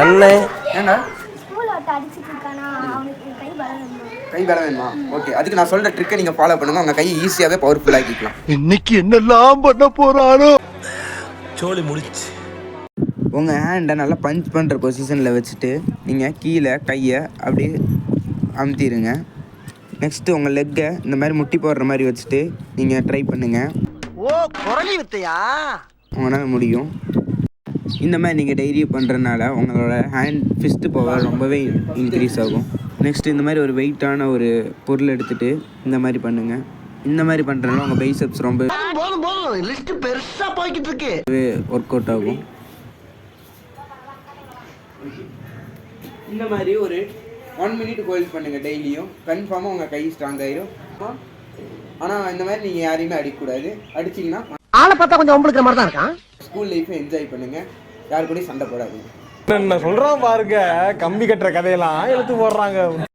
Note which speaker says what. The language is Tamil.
Speaker 1: அண்ணே
Speaker 2: ஏண்டா
Speaker 3: ஸ்கூல்ல அடிச்சிட்டு இருக்கானா அவனுக்கு கை பலம்
Speaker 2: கை பலம் வேணுமா? ஓகே, அதுக்கு நான் சொல்ற ட்ரிக்கை நீங்க ஃபாலோ பண்ணுங்க. உங்க கையை ஈஸியாவே பவர்ஃபுல் ஆக்கிக்கலாம்.
Speaker 1: இன்னைக்கு என்னெல்லாம் பண்ண போறானோ. சோலி முடிச்சு.
Speaker 2: உங்க ஹேண்டை நல்லா பஞ்ச் பண்ற பொசிஷன்ல வச்சுட்டு நீங்க கீழே கையை அப்படியே அமுத்திடுங்க. நெக்ஸ்ட் உங்க லெக்கை இந்த மாதிரி முட்டி போடுற மாதிரி வச்சுட்டு நீங்க ட்ரை பண்ணுங்க.
Speaker 4: ஓ, குரலி வித்தையா?
Speaker 2: உங்களால் முடியும். இந்த மாதிரி நீங்கள் டெய்லி பண்ணுறதுனால உங்களோட ஹேண்ட் ஃபிஸ்ட்டு பவர் ரொம்பவே இன்க்ரீஸ் ஆகும். நெக்ஸ்ட் இந்த மாதிரி ஒரு வெயிட்டான ஒரு பொருள் எடுத்துகிட்டு இந்த மாதிரி பண்ணுங்கள். இந்த மாதிரி பண்ணுறதுனால உங்கள் பைசப்ஸ் ரொம்ப
Speaker 4: லிஸ்ட் பெருசா போய்கிட்டு இருக்கு.
Speaker 2: ஒர்க் அவுட் ஆகும். இந்த மாதிரி ஒரு 1 minute ஹோல்ட் பண்ணுங்கள் டெய்லியும். கன்ஃபார்மாக உங்கள் கை ஸ்ட்ராங் ஆயிரும். ஆனால் இந்த மாதிரி நீங்கள் யாரையுமே அடிக்கக்கூடாது. அடிச்சிங்கன்னா
Speaker 4: ஆளை பார்த்தா கொஞ்சம் உங்களுக்கு மாதிரி தான் இருக்கான்.
Speaker 2: ஸ்கூல் லைஃப்பை என்ஜாய் பண்ணுங்கள். யாரு கூடயும் சண்டை போடாதீங்க.
Speaker 5: என்ன சொல்றான் பாருங்க, கம்பி கட்டுற கதையெல்லாம் எடுத்து போடுறாங்க.